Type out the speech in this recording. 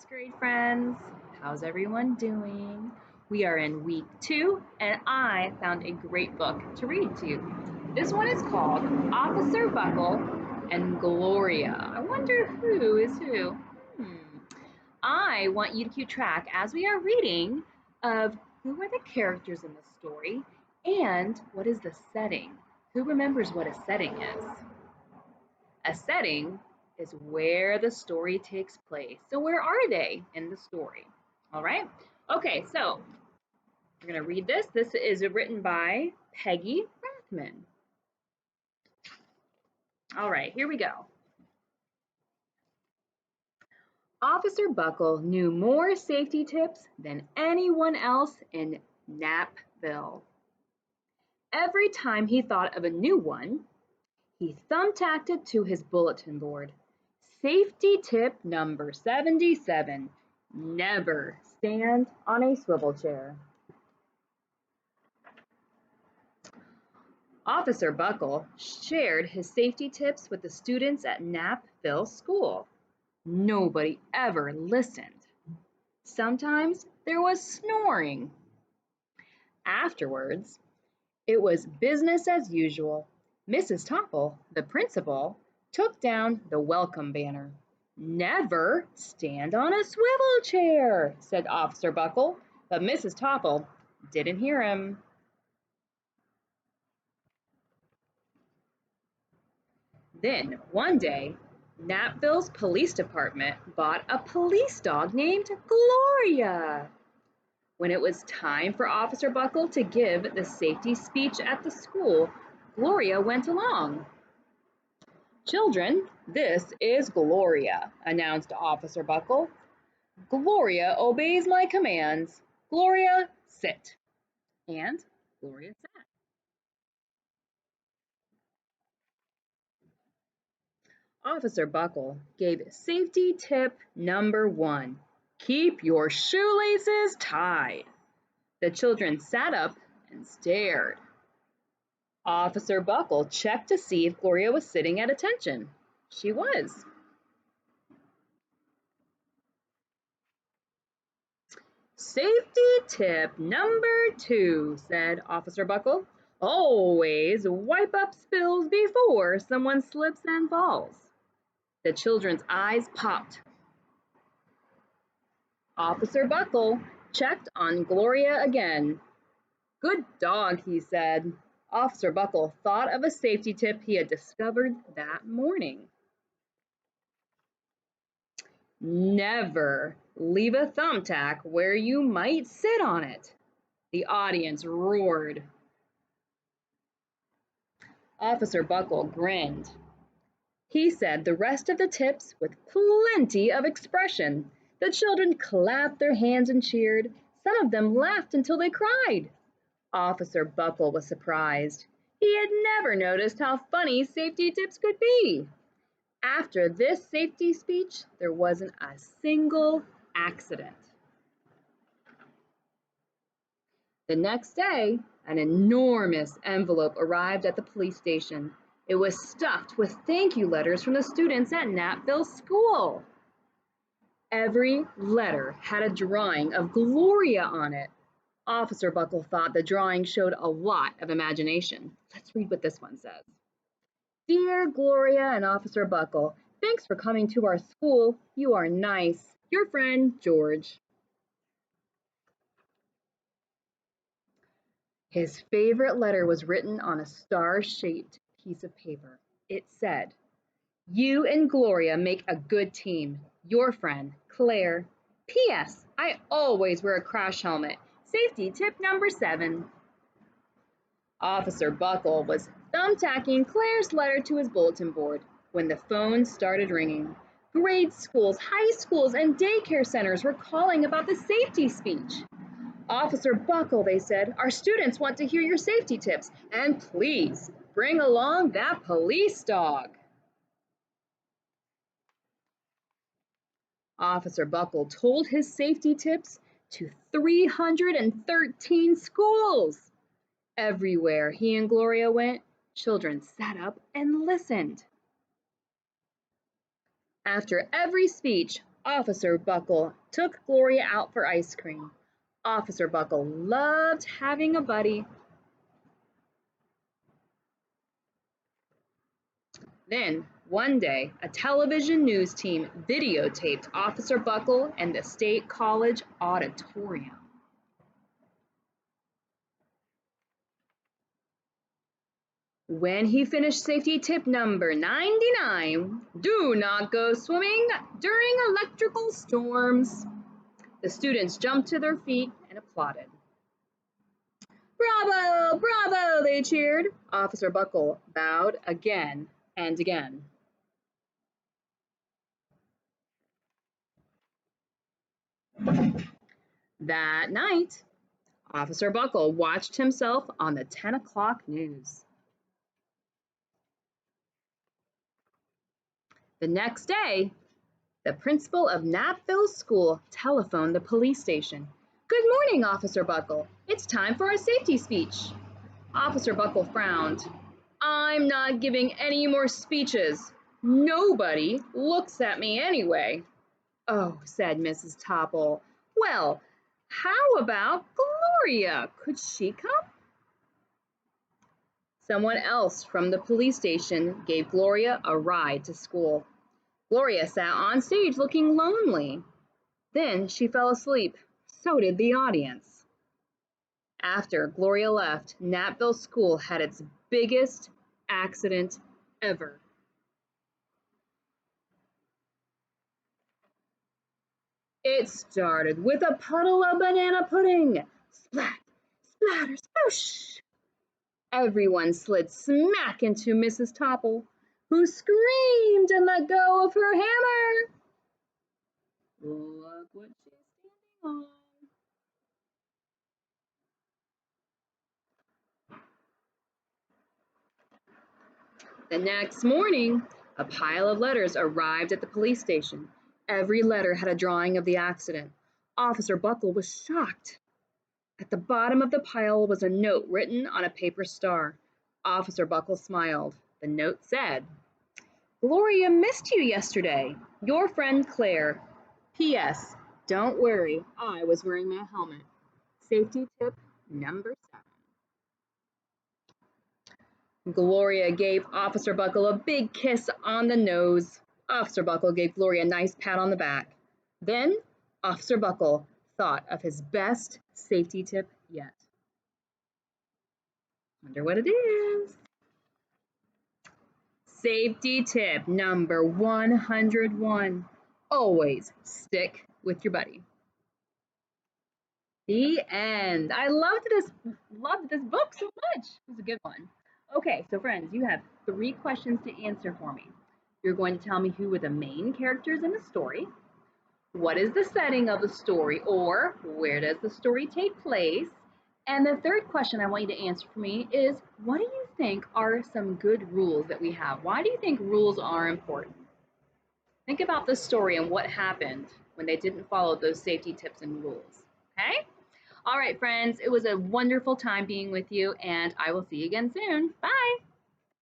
grade friends. How's everyone doing? We are in week 2, and I found a great book to read to you. This one is called Officer Buckle and Gloria. I wonder who is who. I want you to keep track as we are reading of who are the characters in the story and what is the setting. Who remembers what a setting is? A setting is where the story takes place. So where are they in the story? All right. Okay, so we're going to read this. This is written by Peggy Rathman. All right, here we go. Officer Buckle knew more safety tips than anyone else in Napville. Every time he thought of a new one, he thumbtacked it to his bulletin board. Safety tip number 77, never stand on a swivel chair. Officer Buckle shared his safety tips with the students at Napville School. Nobody ever listened. Sometimes there was snoring. Afterwards, it was business as usual. Mrs. Topple, the principal, took down the welcome banner. Never stand on a swivel chair, said Officer Buckle, but Mrs. Topple didn't hear him. Then, one day, Napville's police department bought a police dog named Gloria. When it was time for Officer Buckle to give the safety speech at the school, Gloria went along. "Children, this is Gloria," announced Officer Buckle. "Gloria obeys my commands. Gloria, sit." And Gloria sat. Officer Buckle gave safety tip number 1. Keep your shoelaces tied. The children sat up and stared. Officer Buckle checked to see if Gloria was sitting at attention. She was. Safety tip number 2, said Officer Buckle. Always wipe up spills before someone slips and falls. The children's eyes popped. Officer Buckle checked on Gloria again. "Good dog," he said. Officer Buckle thought of a safety tip he had discovered that morning. Never leave a thumbtack where you might sit on it. The audience roared. Officer Buckle grinned. He said the rest of the tips with plenty of expression. The children clapped their hands and cheered. Some of them laughed until they cried. Officer Buckle was surprised. He had never noticed how funny safety tips could be. After this safety speech, there wasn't a single accident. The next day, an enormous envelope arrived at the police station. It was stuffed with thank you letters from the students at Napville School. Every letter had a drawing of Gloria on it. Officer Buckle thought the drawing showed a lot of imagination. Let's read what this one says. "Dear Gloria and Officer Buckle, thanks for coming to our school. You are nice. Your friend, George." His favorite letter was written on a star-shaped piece of paper. It said, "You and Gloria make a good team. Your friend, Claire. P.S. I always wear a crash helmet. Safety tip number 7. Officer Buckle was thumbtacking Claire's letter to his bulletin board when the phone started ringing. Grade schools, high schools, and daycare centers were calling about the safety speech. "Officer Buckle," they said, "our students want to hear your safety tips, and please bring along that police dog." Officer Buckle told his safety tips to 313 schools. Everywhere he and Gloria went, children sat up and listened. After every speech, Officer Buckle took Gloria out for ice cream. Officer Buckle loved having a buddy. Then, one day, a television news team videotaped Officer Buckle in the State College auditorium. When he finished safety tip number 99, do not go swimming during electrical storms. The students jumped to their feet and applauded. Bravo! Bravo! They cheered. Officer Buckle bowed again and again. That night, Officer Buckle watched himself on the 10 o'clock news. The next day, the principal of Knapville School telephoned the police station. Good morning, Officer Buckle. It's time for a safety speech. Officer Buckle frowned. I'm not giving any more speeches. Nobody looks at me anyway. Oh, said Mrs. Topple. Well, how about Gloria? Could she come? Someone else from the police station gave Gloria a ride to school. Gloria sat on stage looking lonely. Then she fell asleep. So did the audience. After Gloria left, Knapville School had its biggest accident ever. It started with a puddle of banana pudding. Splat, splatter, sploosh. Everyone slid smack into Mrs. Topple, who screamed and let go of her hammer. Look what she's standing on. The next morning, a pile of letters arrived at the police station. Every letter had a drawing of the accident. Officer Buckle was shocked. At the bottom of the pile was a note written on a paper star. Officer Buckle smiled. The note said, Gloria missed you yesterday. Your friend Claire. P.S. Don't worry, I was wearing my helmet. Safety tip number 7. Gloria gave Officer Buckle a big kiss on the nose. Officer Buckle gave Gloria a nice pat on the back. Then Officer Buckle thought of his best safety tip yet. Wonder what it is. Safety tip number 101. Always stick with your buddy. The end. I loved this book so much. It was a good one. Okay, so friends, you have 3 questions to answer for me. You're going to tell me who were the main characters in the story. What is the setting of the story, or where does the story take place? And the third question I want you to answer for me is, what do you think are some good rules that we have? Why do you think rules are important? Think about the story and what happened when they didn't follow those safety tips and rules. Okay? All right, friends, it was a wonderful time being with you, and I will see you again soon. Bye.